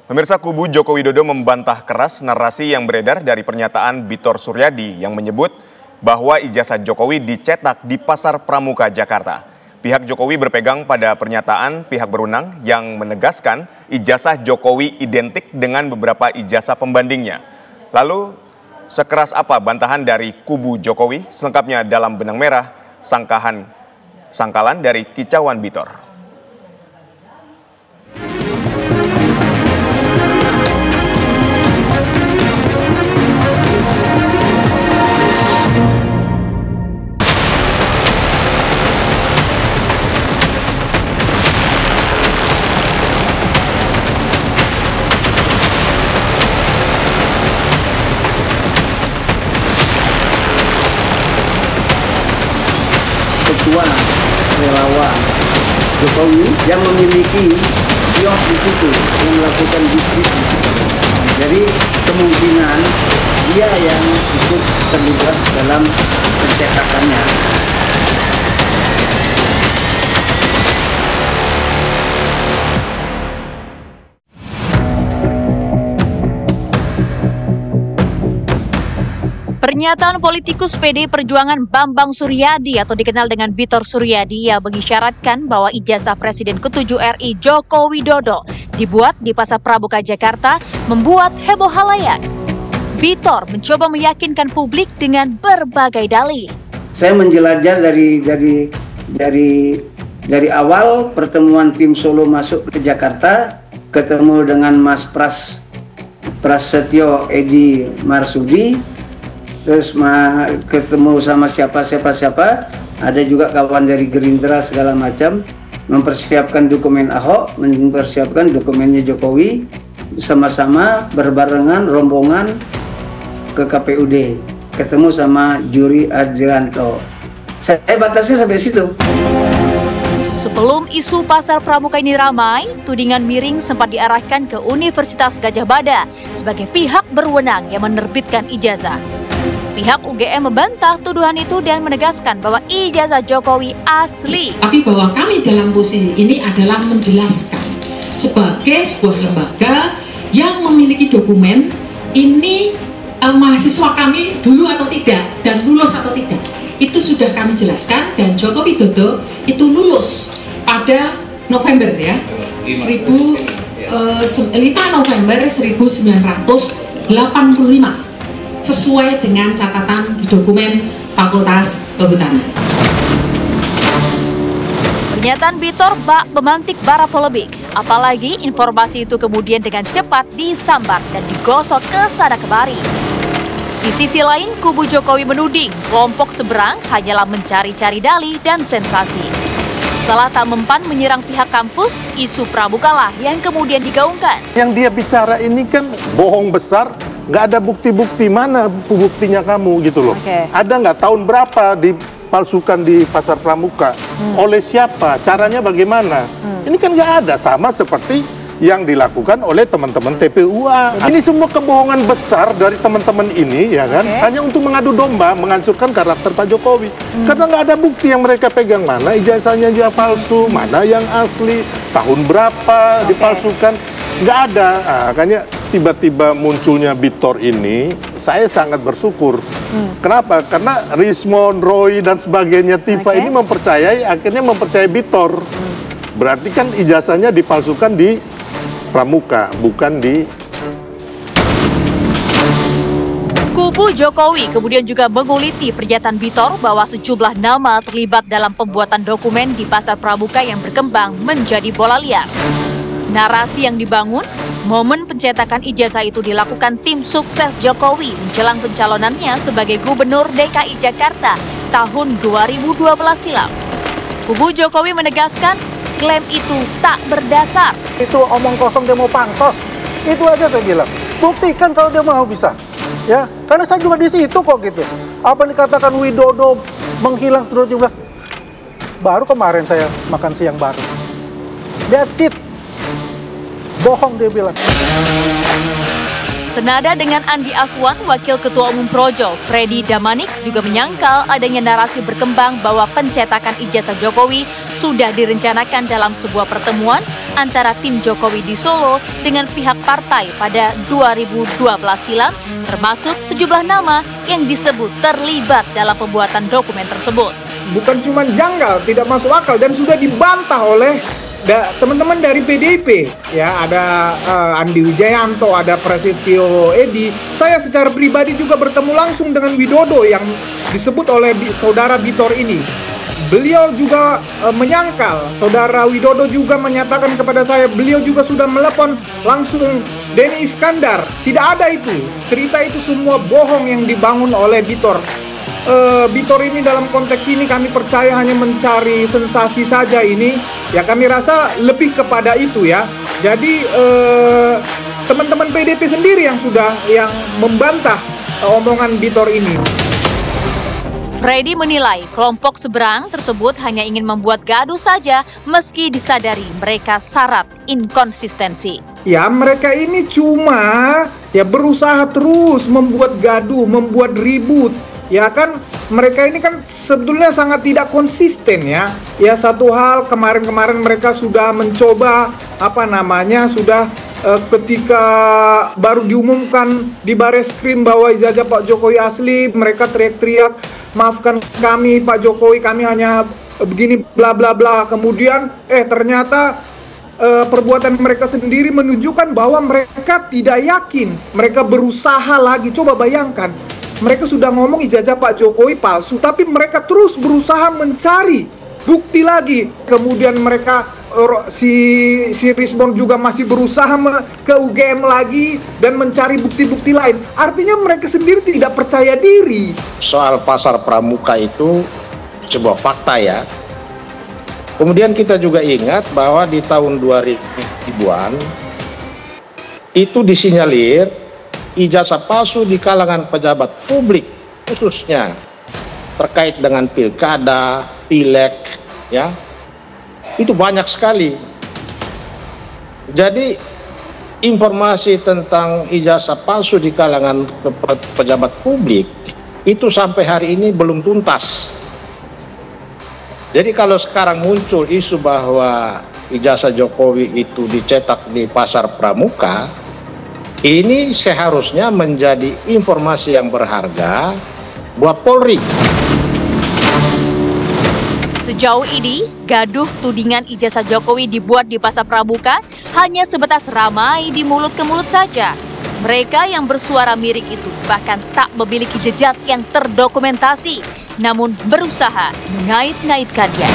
Pemirsa, kubu Joko Widodo membantah keras narasi yang beredar dari pernyataan Bitor Suryadi yang menyebut bahwa ijazah Jokowi dicetak di Pasar Pramuka, Jakarta. Pihak Jokowi berpegang pada pernyataan pihak berwenang yang menegaskan ijazah Jokowi identik dengan beberapa ijazah pembandingnya. Lalu, sekeras apa bantahan dari kubu Jokowi? Selengkapnya dalam Benang Merah, sangkalan dari kicauan Bitor. Ketua relawan Jokowi yang memiliki kios di situ, yang melakukan bisnis di situ. Jadi kemungkinan dia yang ikut terlibat dalam pencetakannya. Pernyataan politikus PD Perjuangan Bambang Suryadi atau dikenal dengan Bitor Suryadi yang mengisyaratkan bahwa ijazah Presiden ke-7 RI Joko Widodo dibuat di Pasar Pramuka, Jakarta membuat heboh halayak. Bitor mencoba meyakinkan publik dengan berbagai dalih. Saya menjelajah dari awal pertemuan tim Solo masuk ke Jakarta, ketemu dengan Mas Prasetyo Edi Marsudi. Terus ketemu sama siapa, ada juga kawan dari Gerindra segala macam, mempersiapkan dokumen Ahok, mempersiapkan dokumennya Jokowi, sama-sama berbarengan rombongan ke KPUD, ketemu sama Juri Adrianto. Saya batasnya sampai situ. Sebelum isu Pasar Pramuka ini ramai, tudingan miring sempat diarahkan ke Universitas Gadjah Mada sebagai pihak berwenang yang menerbitkan ijazah. Pihak UGM membantah tuduhan itu dan menegaskan bahwa ijazah Jokowi asli. Tapi bahwa kami dalam posisi ini adalah menjelaskan sebagai sebuah lembaga yang memiliki dokumen ini mahasiswa kami dulu atau tidak dan lulus atau tidak. Itu sudah kami jelaskan dan Joko Widodo itu lulus pada November ya, 5 November 1985. Sesuai dengan catatan di dokumen Fakultas Kehutanan. Pernyataan Bitor bak memantik bara polemik, apalagi informasi itu kemudian dengan cepat disambar dan digosok ke sana kemari. Di sisi lain, kubu Jokowi menuding kelompok seberang hanyalah mencari-cari dalih dan sensasi. Setelah tak mempan menyerang pihak kampus, isu pramukalah yang kemudian digaungkan. Yang dia bicara ini kan bohong besar. Nggak ada bukti-bukti, mana buktinya kamu gitu loh. Ada nggak tahun berapa dipalsukan di Pasar Pramuka? Oleh siapa? Caranya bagaimana? Ini kan nggak ada, sama seperti yang dilakukan oleh teman-teman TPUA. Ini semua kebohongan besar dari teman-teman ini, ya kan? Hanya untuk mengadu domba, menghancurkan karakter Pak Jokowi. Karena nggak ada bukti yang mereka pegang, mana ijazahnya dia palsu, mana yang asli, tahun berapa dipalsukan. Nggak ada. Nah, makanya tiba-tiba munculnya Bitor ini, saya sangat bersyukur. Kenapa? Karena Rismon, Roy, dan sebagainya, Tifa ini akhirnya mempercayai Bitor. Berarti kan ijazahnya dipalsukan di Pramuka, bukan di... Kubu Jokowi kemudian juga menguliti pernyataan Bitor bahwa sejumlah nama terlibat dalam pembuatan dokumen di Pasar Pramuka yang berkembang menjadi bola liar. Narasi yang dibangun, momen pencetakan ijazah itu dilakukan tim sukses Jokowi menjelang pencalonannya sebagai Gubernur DKI Jakarta tahun 2012 silam. Kubu Jokowi menegaskan klaim itu tak berdasar. Itu omong kosong dia mau pansos, itu aja saya bilang. Buktikan kalau dia mau bisa, ya. Karena saya juga di situ kok gitu. Apa yang dikatakan Widodo menghilang 2017, baru kemarin saya makan siang baru. That's it. Bohong dia bilang. Senada dengan Andi Aswan, Wakil Ketua Umum Projo, Freddy Damanik juga menyangkal adanya narasi berkembang bahwa pencetakan ijazah Jokowi sudah direncanakan dalam sebuah pertemuan antara tim Jokowi di Solo dengan pihak partai pada 2012 silam, termasuk sejumlah nama yang disebut terlibat dalam pembuatan dokumen tersebut. Bukan cuma janggal, tidak masuk akal, dan sudah dibantah oleh teman-teman dari PDIP. Ya, ada Andi Wijayanto, ada Prasetyo Edy. Saya secara pribadi juga bertemu langsung dengan Widodo yang disebut oleh saudara Bitor ini. Beliau juga menyangkal, saudara Widodo juga menyatakan kepada saya, beliau juga sudah melepon langsung Denny Iskandar. Tidak ada itu, cerita itu semua bohong yang dibangun oleh Bitor. Bitor ini dalam konteks ini kami percaya hanya mencari sensasi saja ini. Ya kami rasa lebih kepada itu ya. Jadi teman-teman PDIP sendiri yang membantah omongan Bitor ini. Freddy menilai kelompok seberang tersebut hanya ingin membuat gaduh saja meski disadari mereka syarat inkonsistensi. Ya mereka ini cuma berusaha terus membuat gaduh, membuat ribut. Ya kan mereka ini kan sebetulnya sangat tidak konsisten ya. Ya satu hal kemarin-kemarin mereka sudah mencoba sudah ketika baru diumumkan di Bareskrim bahwa ijazah Pak Jokowi asli, mereka teriak-teriak, maafkan kami Pak Jokowi, kami hanya begini bla bla bla. Kemudian ternyata perbuatan mereka sendiri menunjukkan bahwa mereka tidak yakin. Mereka berusaha lagi, coba bayangkan. Mereka sudah ngomong ijazah Pak Jokowi palsu, tapi mereka terus berusaha mencari bukti lagi. Kemudian mereka si Rismon juga masih berusaha ke UGM lagi dan mencari bukti-bukti lain. Artinya mereka sendiri tidak percaya diri. Soal pasar pramuka itu sebuah fakta ya. Kemudian kita juga ingat bahwa di tahun 2000-an itu disinyalir ijazah palsu di kalangan pejabat publik khususnya terkait dengan pilkada, pileg, ya itu banyak sekali. Jadi informasi tentang ijazah palsu di kalangan pejabat publik itu sampai hari ini belum tuntas. Jadi kalau sekarang muncul isu bahwa ijazah Jokowi itu dicetak di pasar pramuka, ini seharusnya menjadi informasi yang berharga buat Polri. Sejauh ini, gaduh tudingan ijazah Jokowi dibuat di pasar pramuka hanya sebatas ramai di mulut ke mulut saja. Mereka yang bersuara miring itu bahkan tak memiliki jejak yang terdokumentasi, namun berusaha mengait-ngaitkannya.